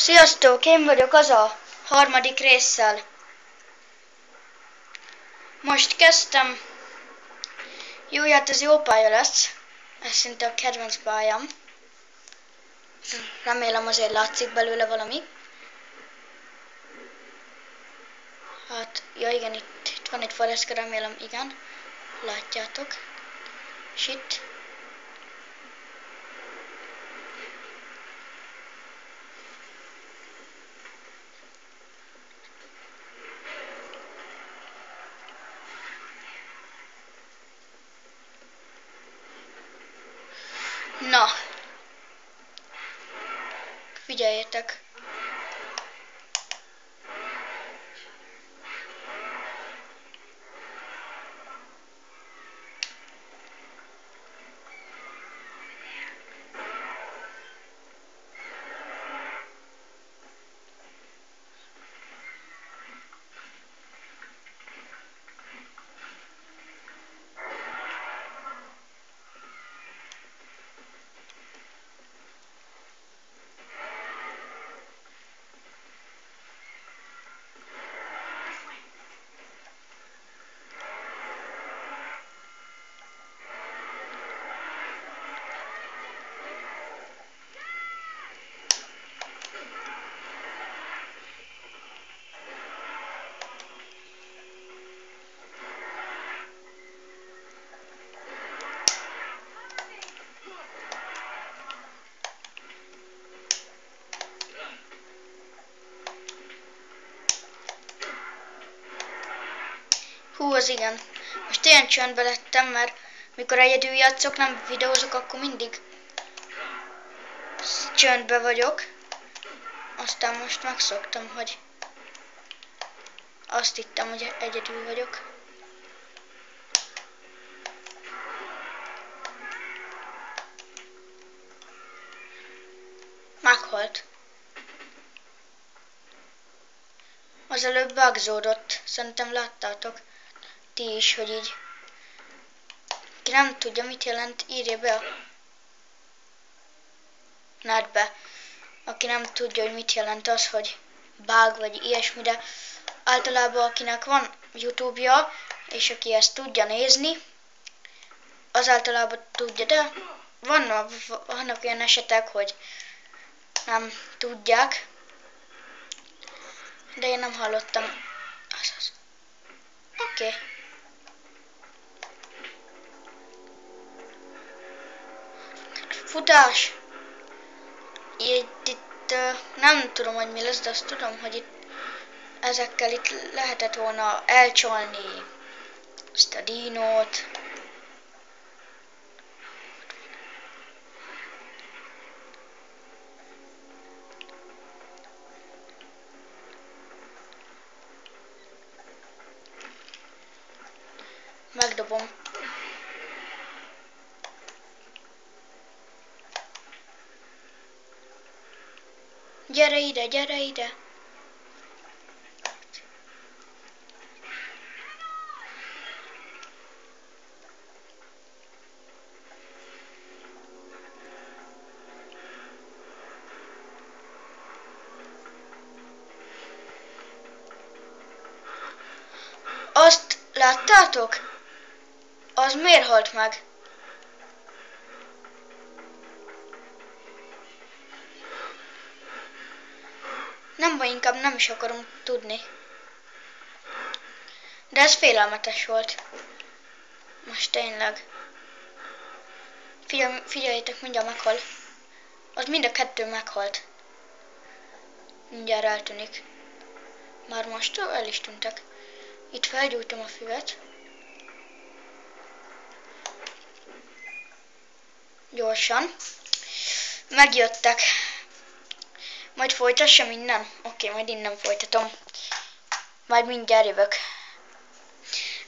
Sziasztok, én vagyok az a harmadik résszel. Most kezdtem. Jó, hát ez jó pálya lesz. Ez szinte a kedvenc pályám. Remélem azért látszik belőle valami. Hát, ja igen, itt van egy faleszke, remélem, igen. Látjátok. És itt. Na. Figyeljétek. Hú, az igen. Most ilyen csöndbe lettem, mert mikor egyedül játszok, nem videózok, akkor mindig csöndbe vagyok. Aztán most megszoktam, hogy azt hittem, hogy egyedül vagyok. Meghalt. Az előbb bugzódott. Szerintem láttátok ti is, hogy így. Ki nem tudja, mit jelent, írja be a netbe. Aki nem tudja, hogy mit jelent az, hogy bug vagy ilyesmi, de általában akinek van YouTube-ja, és aki ezt tudja nézni, az általában tudja, de vannak olyan esetek, hogy nem tudják, de én nem hallottam. Azaz. Oké. Futás! Itt nem tudom, hogy mi lesz, de azt tudom, hogy itt ezekkel itt lehetett volna elcsalni ezt a dinót. Megdobom. Gyere ide, gyere ide! Azt láttátok? Az miért halt meg? Nem baj, inkább nem is akarom tudni. De ez félelmetes volt. Most tényleg. Figyeljétek, mindjárt meghal. Az mind a kettő meghalt. Mindjárt eltűnik. Már most el is tűntek. Itt felgyújtom a füvet. Gyorsan. Megjöttek. Majd folytassam innen? Oké, majd innen folytatom. Majd mindjárt jövök.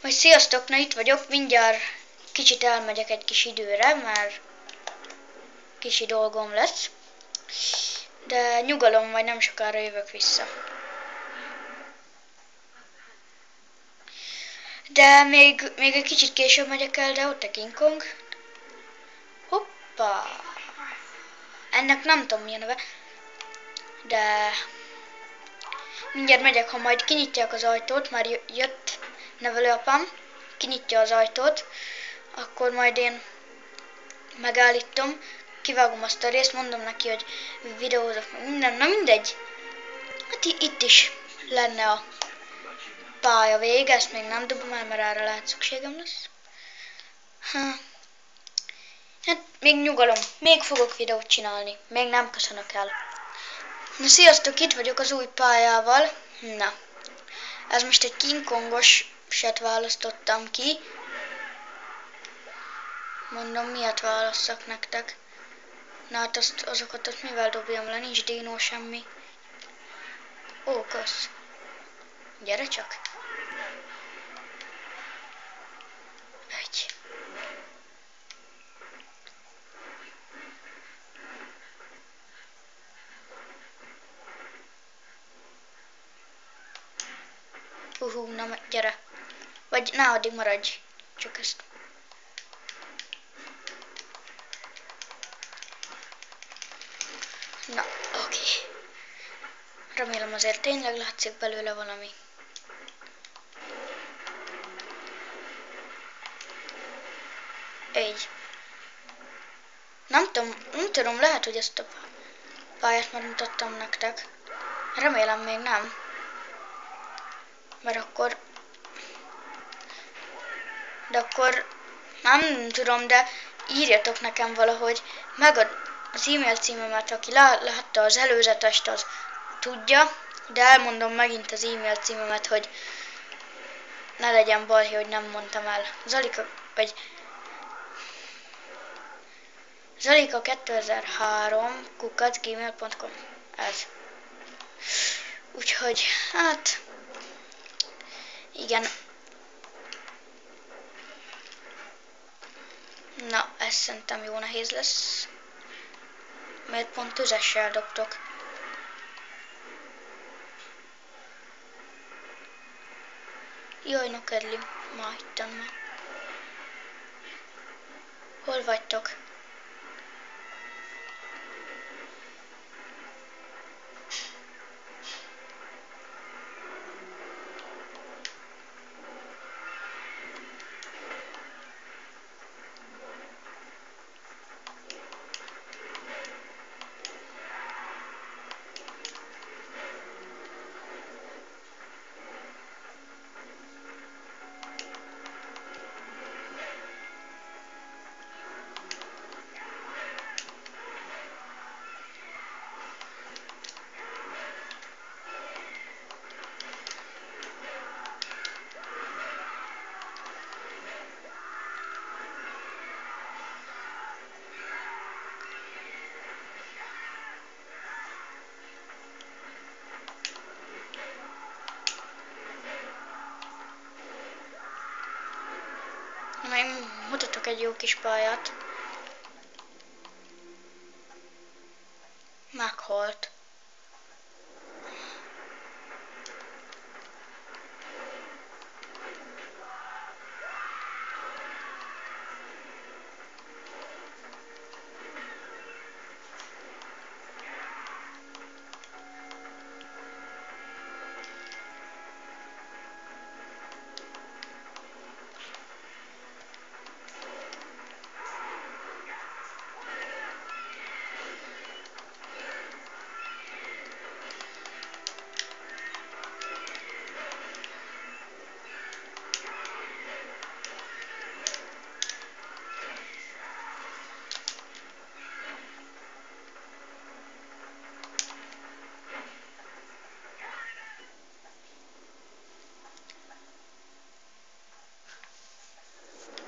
Majd sziasztok, na itt vagyok. Mindjárt kicsit elmegyek egy kis időre, mert kicsi dolgom lesz. De nyugalom, majd nem sokára jövök vissza. De még egy kicsit később megyek el, de ott a King Kong. Hoppá! Ennek nem tudom mi a neve. de mindjárt megyek, ha majd kinyitják az ajtót, már jött nevelőapám, kinyitja az ajtót, akkor majd én megállítom, kivágom azt a részt, mondom neki, hogy videózok minden, na mindegy. Hát itt is lenne a pálya vége, ezt még nem dobom el, mert erre lehet szükségem lesz. Hát még nyugalom, még fogok videót csinálni, még nem köszönök el. Na sziasztok, itt vagyok az új pályával. Na, ez most egy King Kongos-et választottam ki. Mondom, miért válasszak nektek. Na hát azokat ott mivel dobjam le, nincs dinó semmi. Ó, kösz. Gyere csak. Egy. Na gyere. Vagy ne, addig maradj. Csak ezt. Na, oké. Remélem azért tényleg látszik belőle valami. Így. Nem tudom, lehet, hogy ezt a pályát már mutattam nektek. Remélem még nem. Mert akkor... De akkor... Nem tudom, de írjatok nekem valahogy. Megad az e-mail címemet, aki látta az előzetest, az tudja. De elmondom megint az e-mail címemet, hogy ne legyen balhé, hogy nem mondtam el. Zalika2003@gmail.com. Ez. Úgyhogy, hát... Igen. Na, ez szerintem jó nehéz lesz. Miért pont tüzessel dobtok? Jaj, no kedli. Ma hittem ma. Hol vagytok? Na, én mutatok egy jó kis pályát. Meghalt.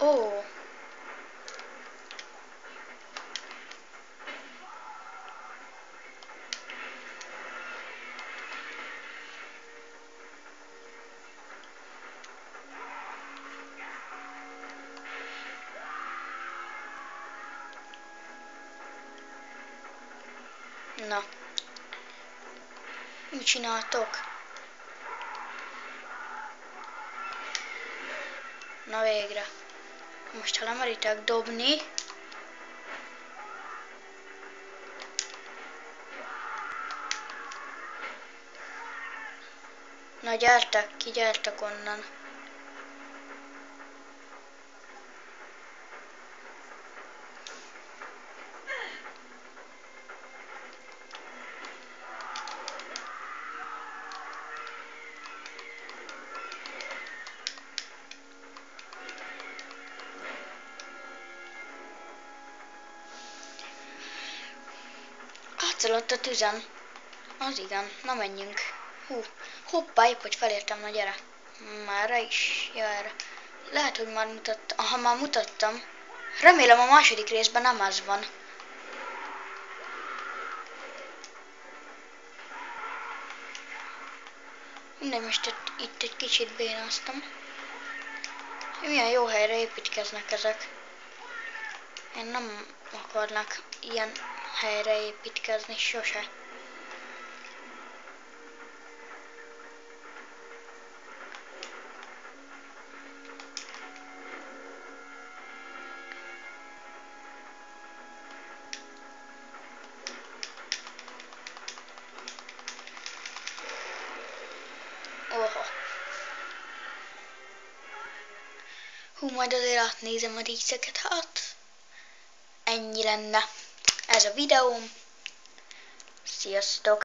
Ó. Na. Mit csináltok? Na végre. Most ha lemeritek dobni, Na gyertek ki, gyertek onnan. Átszaladt a tüzem. Az igen, na menjünk. Hoppá, épp hogy felértem, na gyere. Mára is? Ja, erre. Lehet, hogy már mutattam. Aha, már mutattam. Remélem a második részben nem az van. Mindegy, most itt egy kicsit bénáztam. Milyen jó helyre építkeznek ezek. Én nem akarnak ilyen helyre építkezni sose. Oha. Majd azért átnézem a díszeket, hát ennyi lenne ez a videóm. Sziasztok!